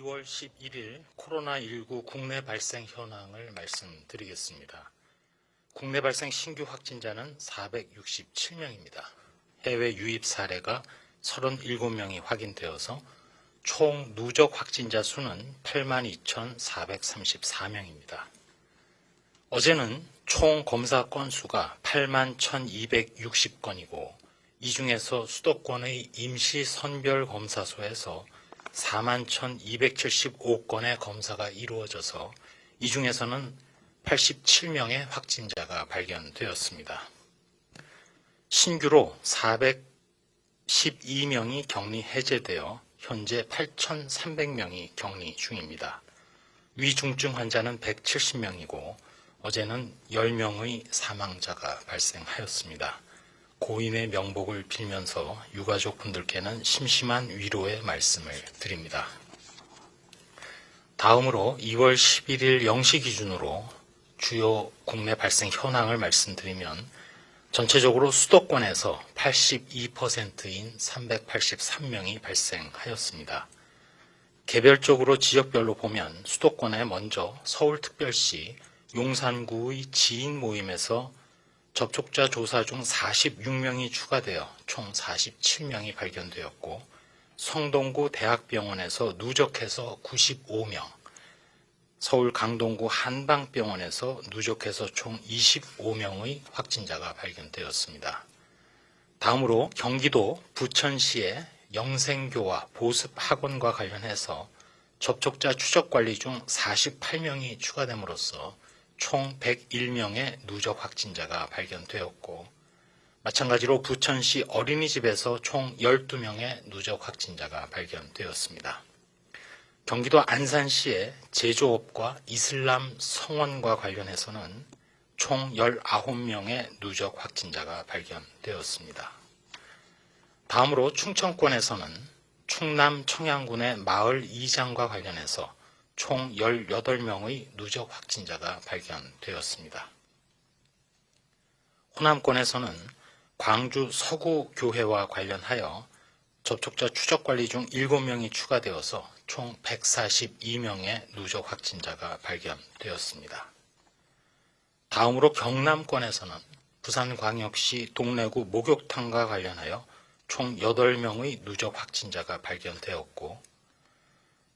2월 11일 코로나19 국내 발생 현황을 말씀드리겠습니다. 국내 발생 신규 확진자는 467명입니다. 해외 유입 사례가 37명이 확인되어서 총 누적 확진자 수는 82,434명입니다. 어제는 총 검사 건수가 81,260건이고 이 중에서 수도권의 임시 선별검사소에서 41,275건의 검사가 이루어져서 이 중에서는 87명의 확진자가 발견되었습니다. 신규로 412명이 격리 해제되어 현재 8,300명이 격리 중입니다. 위중증 환자는 170명이고 어제는 10명의 사망자가 발생하였습니다. 고인의 명복을 빌면서 유가족분들께는 심심한 위로의 말씀을 드립니다. 다음으로 2월 11일 0시 기준으로 주요 국내 발생 현황을 말씀드리면 전체적으로 수도권에서 82%인 383명이 발생하였습니다. 개별적으로 지역별로 보면 수도권에 먼저 서울특별시 용산구의 지인 모임에서 접촉자 조사 중 46명이 추가되어 총 47명이 발견되었고 성동구 대학병원에서 누적해서 95명, 서울 강동구 한방병원에서 누적해서 총 25명의 확진자가 발견되었습니다. 다음으로 경기도 부천시의 영생교와 보습학원과 관련해서 접촉자 추적관리 중 48명이 추가됨으로써 총 101명의 누적 확진자가 발견되었고 마찬가지로 부천시 어린이집에서 총 12명의 누적 확진자가 발견되었습니다. 경기도 안산시의 제조업과 이슬람 성원과 관련해서는 총 19명의 누적 확진자가 발견되었습니다. 다음으로 충청권에서는 충남 청양군의 마을 이장과 관련해서 총 18명의 누적 확진자가 발견되었습니다. 호남권에서는 광주 서구교회와 관련하여 접촉자 추적관리 중 7명이 추가되어서 총 142명의 누적 확진자가 발견되었습니다. 다음으로 경남권에서는 부산광역시 동래구 목욕탕과 관련하여 총 8명의 누적 확진자가 발견되었고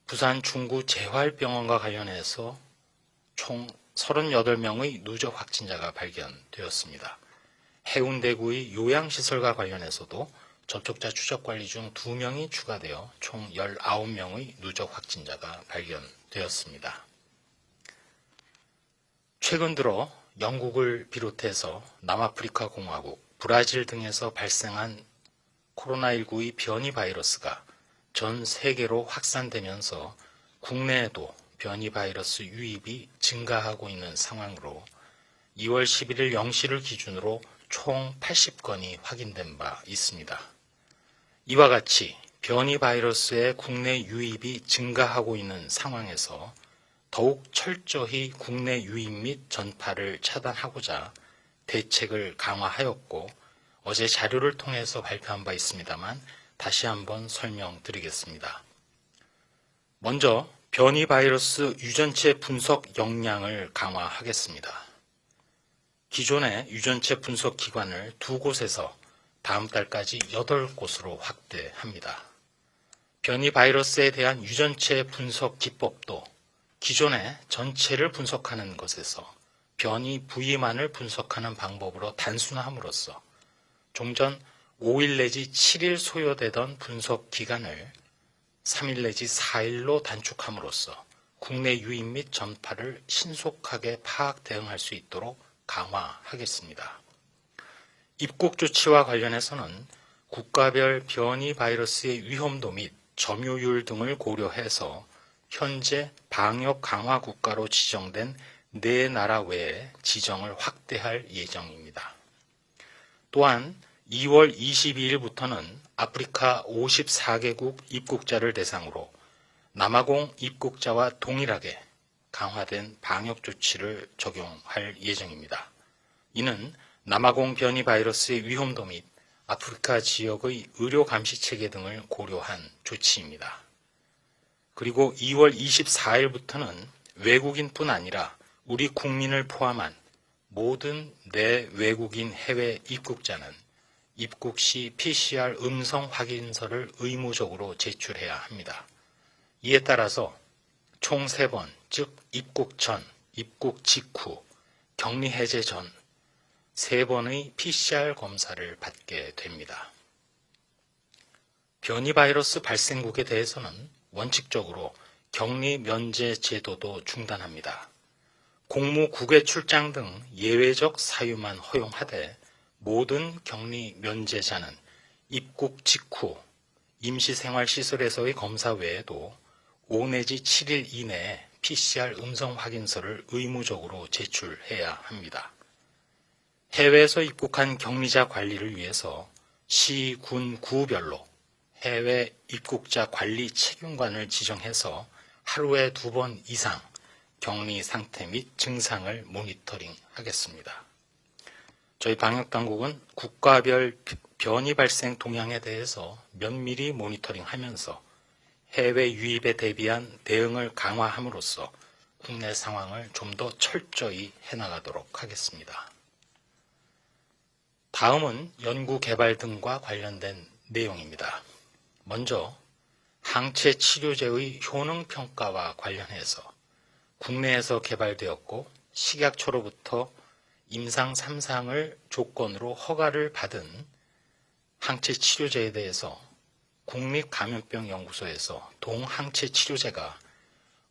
부산 중구 재활병원과 관련해서 총 38명의 누적 확진자가 발견되었습니다. 해운대구의 요양시설과 관련해서도 접촉자 추적관리 중 2명이 추가되어 총 19명의 누적 확진자가 발견되었습니다. 최근 들어 영국을 비롯해서 남아프리카 공화국, 브라질 등에서 발생한 코로나19의 변이 바이러스가 전 세계로 확산되면서 국내에도 변이 바이러스 유입이 증가하고 있는 상황으로 2월 11일 0시를 기준으로 총 80건이 확인된 바 있습니다. 이와 같이 변이 바이러스의 국내 유입이 증가하고 있는 상황에서 더욱 철저히 국내 유입 및 전파를 차단하고자 대책을 강화하였고 어제 자료를 통해서 발표한 바 있습니다만 다시 한번 설명드리겠습니다. 먼저 변이 바이러스 유전체 분석 역량을 강화하겠습니다. 기존의 유전체 분석 기관을 2곳에서 다음 달까지 8곳으로 확대합니다. 변이 바이러스에 대한 유전체 분석 기법도 기존의 전체를 분석하는 것에서 변이 부위만을 분석하는 방법으로 단순화함으로써 종전 5일 내지 7일 소요되던 분석 기간을 3일 내지 4일로 단축함으로써 국내 유입 및 전파를 신속하게 파악 대응할 수 있도록 강화하겠습니다. 입국 조치와 관련해서는 국가별 변이 바이러스의 위험도 및 점유율 등을 고려해서 현재 방역 강화 국가로 지정된 4나라 외에 지정을 확대할 예정입니다. 또한 2월 22일부터는 아프리카 54개국 입국자를 대상으로 남아공 입국자와 동일하게 강화된 방역 조치를 적용할 예정입니다. 이는 남아공 변이 바이러스의 위험도 및 아프리카 지역의 의료 감시 체계 등을 고려한 조치입니다. 그리고 2월 24일부터는 외국인뿐 아니라 우리 국민을 포함한 모든 내외국인 해외 입국자는 입국 시 PCR 음성 확인서를 의무적으로 제출해야 합니다. 이에 따라서 총 3번, 즉 입국 전, 입국 직후, 격리 해제 전 3번의 PCR 검사를 받게 됩니다. 변이 바이러스 발생국에 대해서는 원칙적으로 격리 면제 제도도 중단합니다. 공무 국외 출장 등 예외적 사유만 허용하되 모든 격리 면제자는 입국 직후 임시생활시설에서의 검사 외에도 5 내지 7일 이내에 PCR 음성 확인서를 의무적으로 제출해야 합니다. 해외에서 입국한 격리자 관리를 위해서 시, 군, 구별로 해외 입국자 관리 책임관을 지정해서 하루에 2번 이상 격리 상태 및 증상을 모니터링 하겠습니다. 저희 방역당국은 국가별 변이 발생 동향에 대해서 면밀히 모니터링 하면서 해외 유입에 대비한 대응을 강화함으로써 국내 상황을 좀 더 철저히 해나가도록 하겠습니다. 다음은 연구 개발 등과 관련된 내용입니다. 먼저 항체 치료제의 효능 평가와 관련해서 국내에서 개발되었고 식약처로부터 임상 3상을 조건으로 허가를 받은 항체 치료제에 대해서 국립감염병연구소에서 동항체 치료제가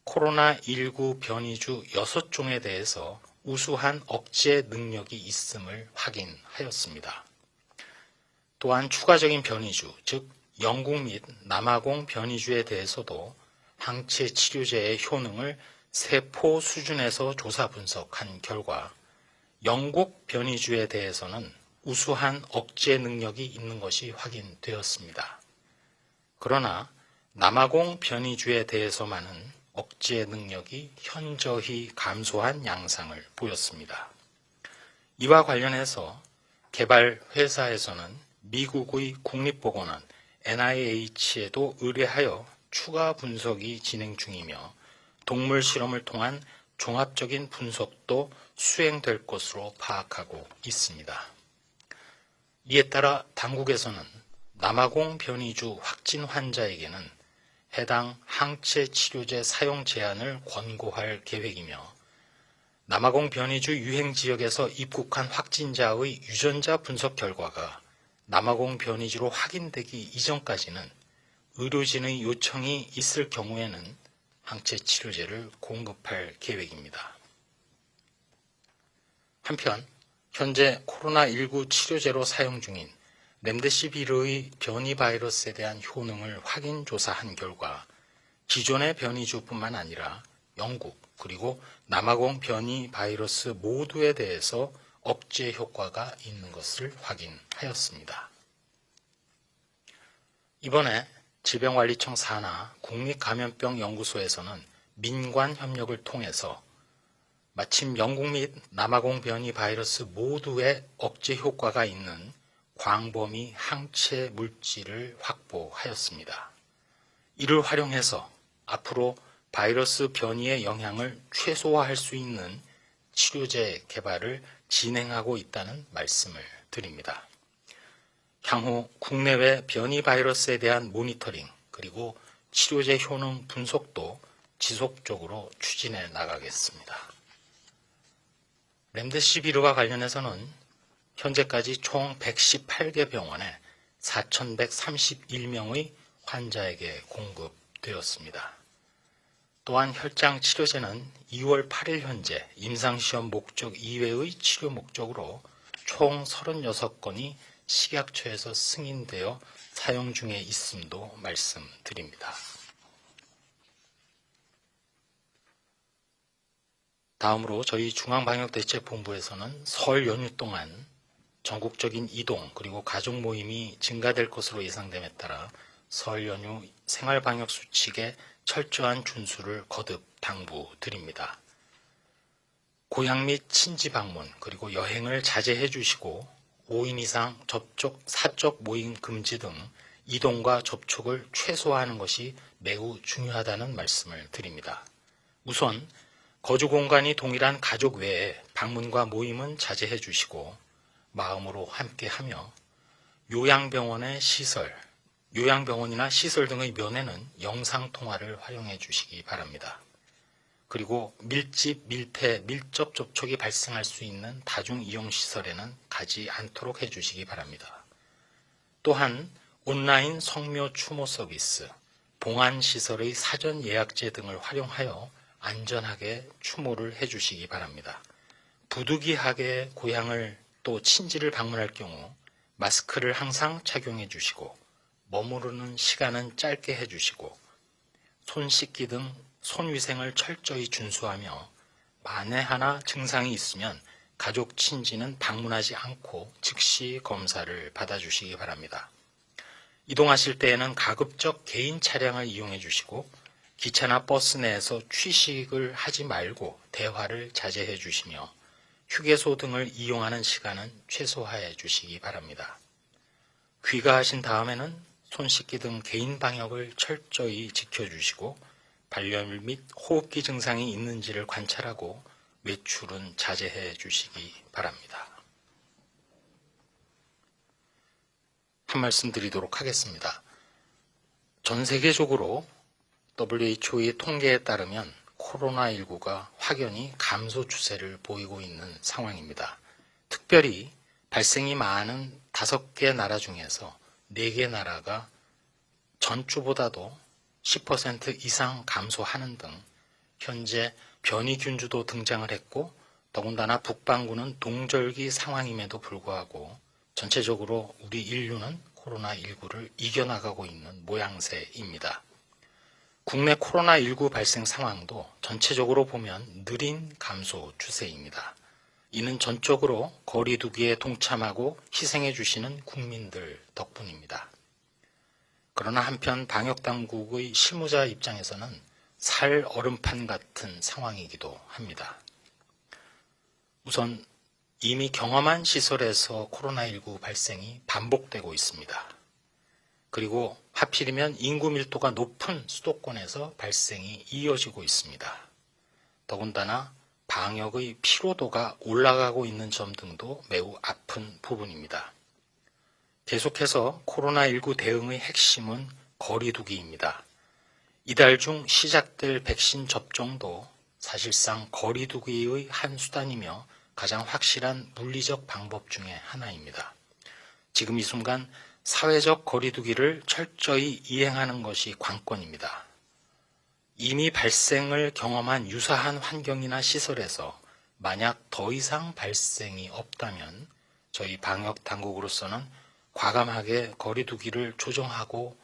코로나19 변이주 6종에 대해서 우수한 억제 능력이 있음을 확인하였습니다. 또한 추가적인 변이주, 즉 영국 및 남아공 변이주에 대해서도 항체 치료제의 효능을 세포 수준에서 조사 분석한 결과 영국 변이주에 대해서는 우수한 억제 능력이 있는 것이 확인되었습니다. 그러나 남아공 변이주에 대해서만은 억제 능력이 현저히 감소한 양상을 보였습니다. 이와 관련해서 개발 회사에서는 미국의 국립보건원 NIH에도 의뢰하여 추가 분석이 진행 중이며 동물 실험을 통한 종합적인 분석도 수행될 것으로 파악하고 있습니다. 이에 따라 당국에서는 남아공 변이주 확진 환자에게는 해당 항체 치료제 사용 제한을 권고할 계획이며 남아공 변이주 유행 지역에서 입국한 확진자의 유전자 분석 결과가 남아공 변이주로 확인되기 이전까지는 의료진의 요청이 있을 경우에는 항체 치료제를 공급할 계획입니다. 한편 현재 코로나19 치료제로 사용 중인 렘데시비르의 변이 바이러스에 대한 효능을 확인 조사한 결과 기존의 변이주뿐만 아니라 영국 그리고 남아공 변이 바이러스 모두에 대해서 억제 효과가 있는 것을 확인하였습니다. 이번에 질병관리청 산하 국립감염병연구소에서는 민관 협력을 통해서 마침 영국 및 남아공 변이 바이러스 모두에 억제 효과가 있는 광범위 항체 물질을 확보하였습니다. 이를 활용해서 앞으로 바이러스 변이의 영향을 최소화할 수 있는 치료제 개발을 진행하고 있다는 말씀을 드립니다. 향후 국내외 변이 바이러스에 대한 모니터링 그리고 치료제 효능 분석도 지속적으로 추진해 나가겠습니다. 렘데시비르와 관련해서는 현재까지 총 118개 병원에 4,131명의 환자에게 공급되었습니다. 또한 혈장 치료제는 2월 8일 현재 임상시험 목적 이외의 치료 목적으로 총 36건이 식약처에서 승인되어 사용 중에 있음도 말씀드립니다. 다음으로 저희 중앙방역대책본부에서는 설 연휴 동안 전국적인 이동 그리고 가족 모임이 증가될 것으로 예상됨에 따라 설 연휴 생활방역 수칙의 철저한 준수를 거듭 당부드립니다. 고향 및 친지 방문 그리고 여행을 자제해 주시고 5인 이상 접촉 사적 모임 금지 등 이동과 접촉을 최소화하는 것이 매우 중요하다는 말씀을 드립니다. 우선 거주 공간이 동일한 가족 외에 방문과 모임은 자제해 주시고 마음으로 함께하며 요양병원의 시설, 요양병원이나 시설 등의 면회는 영상통화를 활용해 주시기 바랍니다. 그리고 밀집, 밀폐, 밀접 접촉이 발생할 수 있는 다중이용시설에는 가지 않도록 해주시기 바랍니다. 또한 온라인 성묘 추모 서비스, 봉안시설의 사전 예약제 등을 활용하여 안전하게 추모를 해주시기 바랍니다. 부득이하게 고향을 또 친지를 방문할 경우 마스크를 항상 착용해 주시고 머무르는 시간은 짧게 해주시고 손 씻기 등 손위생을 철저히 준수하며 만에 하나 증상이 있으면 가족 친지는 방문하지 않고 즉시 검사를 받아주시기 바랍니다. 이동하실 때에는 가급적 개인 차량을 이용해 주시고 기차나 버스 내에서 취식을 하지 말고 대화를 자제해 주시며 휴게소 등을 이용하는 시간은 최소화해 주시기 바랍니다. 귀가하신 다음에는 손 씻기 등 개인 방역을 철저히 지켜주시고 발열 및 호흡기 증상이 있는지를 관찰하고 외출은 자제해 주시기 바랍니다. 한 말씀 드리도록 하겠습니다. 전 세계적으로 WHO의 통계에 따르면 코로나19가 확연히 감소 추세를 보이고 있는 상황입니다. 특별히 발생이 많은 5개 나라 중에서 4개 나라가 전주보다도 10% 이상 감소하는 등 현재 변이균주도 등장을 했고 더군다나 북반구는 동절기 상황임에도 불구하고 전체적으로 우리 인류는 코로나19를 이겨나가고 있는 모양새입니다. 국내 코로나19 발생 상황도 전체적으로 보면 느린 감소 추세입니다. 이는 전적으로 거리 두기에 동참하고 희생해 주시는 국민들 덕분입니다. 그러나 한편 방역당국의 실무자 입장에서는 살 얼음판 같은 상황이기도 합니다. 우선 이미 경험한 시설에서 코로나19 발생이 반복되고 있습니다. 그리고 하필이면 인구 밀도가 높은 수도권에서 발생이 이어지고 있습니다. 더군다나 방역의 피로도가 올라가고 있는 점 등도 매우 아픈 부분입니다. 계속해서 코로나19 대응의 핵심은 거리두기입니다. 이달 중 시작될 백신 접종도 사실상 거리두기의 한 수단이며 가장 확실한 물리적 방법 중에 하나입니다. 지금 이 순간 사회적 거리두기를 철저히 이행하는 것이 관건입니다. 이미 발생을 경험한 유사한 환경이나 시설에서 만약 더 이상 발생이 없다면 저희 방역 당국으로서는 과감하게 거리두기를 조정하고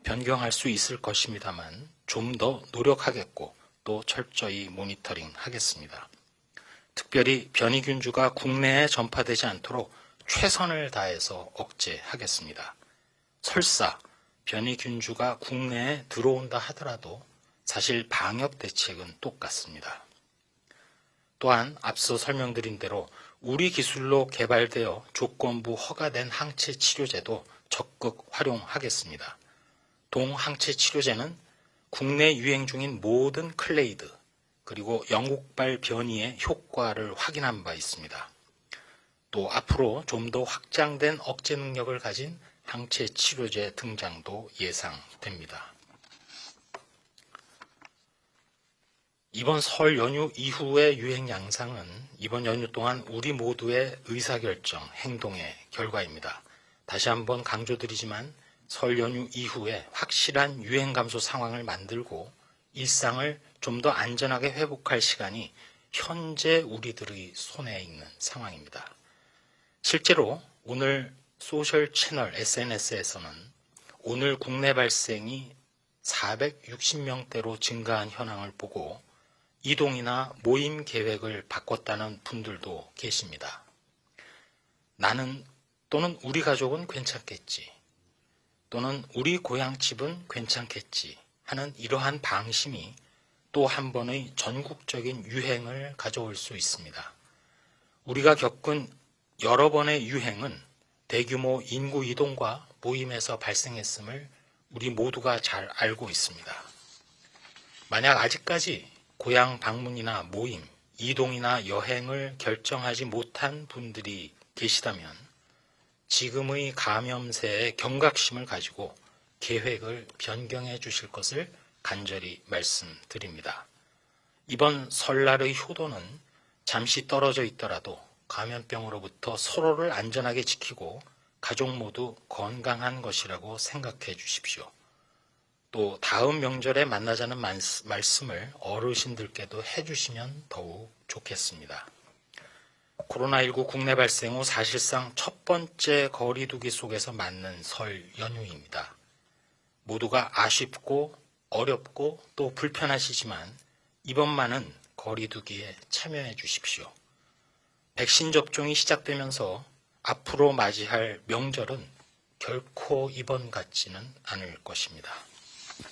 변경할 수 있을 것입니다만 좀 더 노력하겠고 또 철저히 모니터링 하겠습니다. 특별히 변이균주가 국내에 전파되지 않도록 최선을 다해서 억제하겠습니다. 설사 변이균주가 국내에 들어온다 하더라도 사실 방역 대책은 똑같습니다. 또한 앞서 설명드린 대로 우리 기술로 개발되어 조건부 허가된 항체 치료제도 적극 활용하겠습니다. 동항체 치료제는 국내 유행 중인 모든 클레이드 그리고 영국발 변이의 효과를 확인한 바 있습니다. 또 앞으로 좀 더 확장된 억제 능력을 가진 항체 치료제 등장도 예상됩니다. 이번 설 연휴 이후의 유행 양상은 이번 연휴 동안 우리 모두의 의사결정, 행동의 결과입니다. 다시 한번 강조드리지만 설 연휴 이후에 확실한 유행 감소 상황을 만들고 일상을 좀 더 안전하게 회복할 시간이 현재 우리들의 손에 있는 상황입니다. 실제로 오늘 소셜 채널 SNS에서는 오늘 국내 발생이 460명대로 증가한 현황을 보고 이동이나 모임 계획을 바꿨다는 분들도 계십니다. 나는 또는 우리 가족은 괜찮겠지 또는 우리 고향집은 괜찮겠지 하는 이러한 방심이 또 한 번의 전국적인 유행을 가져올 수 있습니다. 우리가 겪은 여러 번의 유행은 대규모 인구 이동과 모임에서 발생했음을 우리 모두가 잘 알고 있습니다. 만약 아직까지 고향 방문이나 모임, 이동이나 여행을 결정하지 못한 분들이 계시다면 지금의 감염세의 경각심을 가지고 계획을 변경해 주실 것을 간절히 말씀드립니다. 이번 설날의 효도는 잠시 떨어져 있더라도 감염병으로부터 서로를 안전하게 지키고 가족 모두 건강한 것이라고 생각해 주십시오. 또 다음 명절에 만나자는 말씀을 어르신들께도 해주시면 더욱 좋겠습니다. 코로나19 국내 발생 후 사실상 첫 번째 거리두기 속에서 맞는 설 연휴입니다. 모두가 아쉽고 어렵고 또 불편하시지만 이번만은 거리두기에 참여해 주십시오. 백신 접종이 시작되면서 앞으로 맞이할 명절은 결코 이번 같지는 않을 것입니다.